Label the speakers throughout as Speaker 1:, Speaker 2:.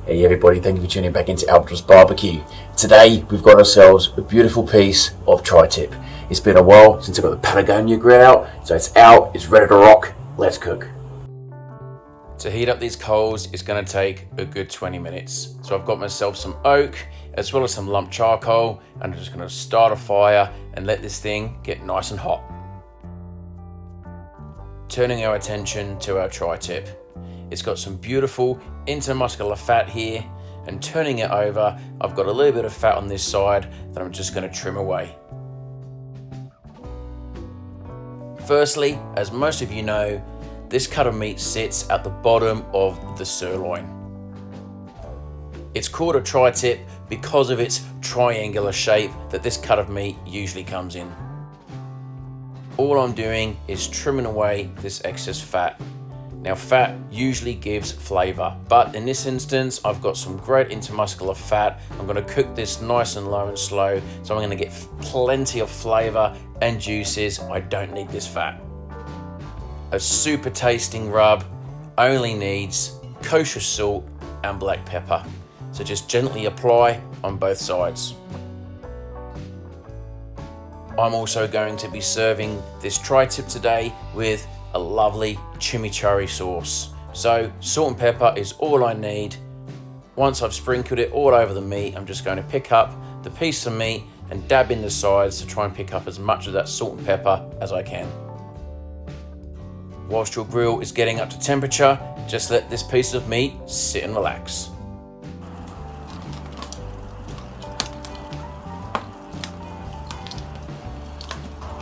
Speaker 1: Hey everybody, thank you for tuning back into Albert's Barbecue. Today we've got ourselves a beautiful piece of tri-tip. It's been a while since I got the Patagonia grill out, so it's out, it's ready to rock. Let's cook. To heat up these coals is going to take a good 20 minutes. So I've got myself some oak as well as some lump charcoal, and I'm just going to start a fire and let this thing get nice and hot. Turning our attention to our tri-tip. It's got some beautiful intermuscular fat here, and turning it over, I've got a little bit of fat on this side that I'm just going to trim away. Firstly, as most of you know, this cut of meat sits at the bottom of the sirloin. It's called a tri-tip because of its triangular shape that this cut of meat usually comes in. All I'm doing is trimming away this excess fat. Now, fat usually gives flavor, but in this instance, I've got some great intermuscular fat. I'm going to cook this nice and low and slow, so I'm going to get plenty of flavor and juices. I don't need this fat. A super tasting rub only needs kosher salt and black pepper, so just gently apply on both sides. I'm also going to be serving this tri-tip today with a lovely chimichurri sauce. So salt and pepper is all I need. Once I've sprinkled it all over the meat, I'm just going to pick up the piece of meat and dab in the sides to try and pick up as much of that salt and pepper as I can. Whilst your grill is getting up to temperature, just let this piece of meat sit and relax.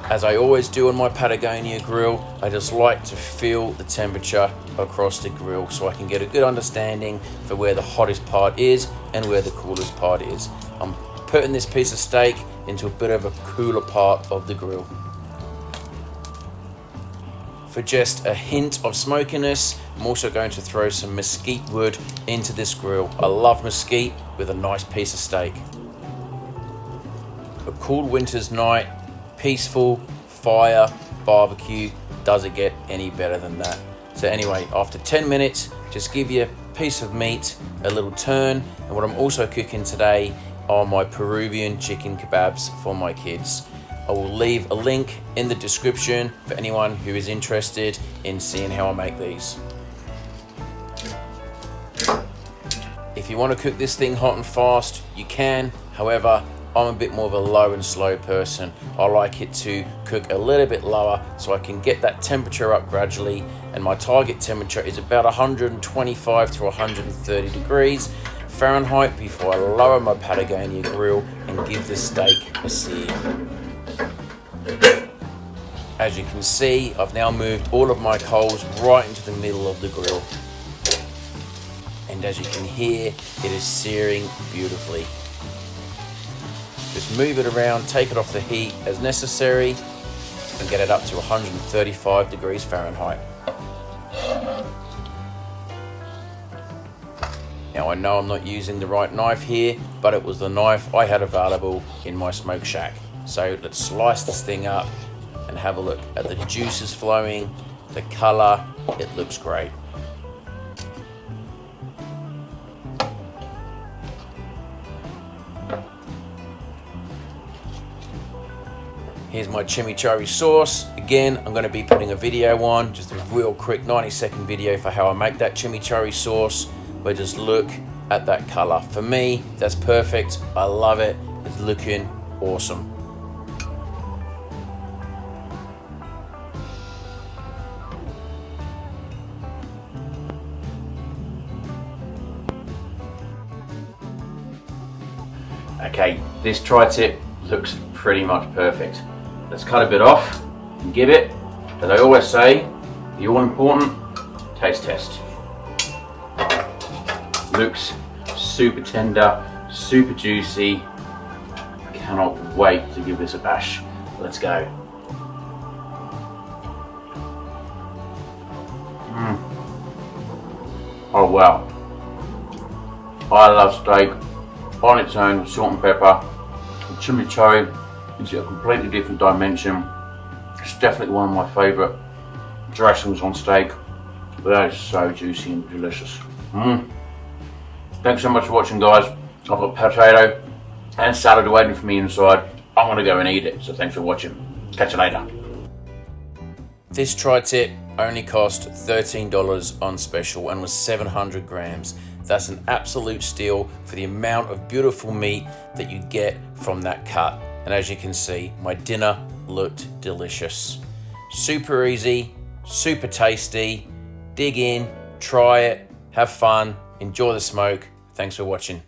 Speaker 1: As I always do on my Patagonia grill, I just like to feel the temperature across the grill so I can get a good understanding for where the hottest part is and where the coolest part is. I'm putting this piece of steak into a bit of a cooler part of the grill. For just a hint of smokiness, I'm also going to throw some mesquite wood into this grill. I love mesquite with a nice piece of steak. A cool winter's night, peaceful fire barbecue, does it get any better than that? So anyway, after 10 minutes, just give your piece of meat a little turn. And what I'm also cooking today are my Peruvian chicken kebabs for my kids. I will leave a link in the description for anyone who is interested in seeing how I make these. If you want to cook this thing hot and fast, you can. However, I'm a bit more of a low and slow person. I like it to cook a little bit lower so I can get that temperature up gradually, and my target temperature is about 125 to 130 degrees Fahrenheit before I lower my Patagonia grill and give the steak a sear. As you can see, I've now moved all of my coals right into the middle of the grill. And as you can hear, it is searing beautifully. Just move it around, take it off the heat as necessary, and get it up to 135 degrees Fahrenheit. Now I know I'm not using the right knife here, but it was the knife I had available in my smoke shack. So let's slice this thing up and have a look at the juices flowing, the color, it looks great. Here's my chimichurri sauce. Again, I'm going to be putting a video on, just a real quick 90-second video for how I make that chimichurri sauce, but just look at that color. For me, that's perfect. I love it. It's looking awesome. Okay, this tri-tip looks pretty much perfect. Let's cut a bit off and give it, as I always say, the all-important taste test. Looks super tender, super juicy. Cannot wait to give this a bash. Let's go. Oh wow. I love steak on its own, salt and pepper. The chimichurri is a completely different dimension. It's definitely one of my favourite dressings on steak, but that is so juicy and delicious. Thanks so much for watching, guys. I've got potato and salad waiting for me inside. I'm gonna go and eat it, so thanks for watching. Catch you later. This tri-tip only cost $13 on special and was 700 grams. That's an absolute steal for the amount of beautiful meat that you get from that cut. And as you can see, my dinner looked delicious. Super easy, super tasty. Dig in, try it, have fun, enjoy the smoke. Thanks for watching.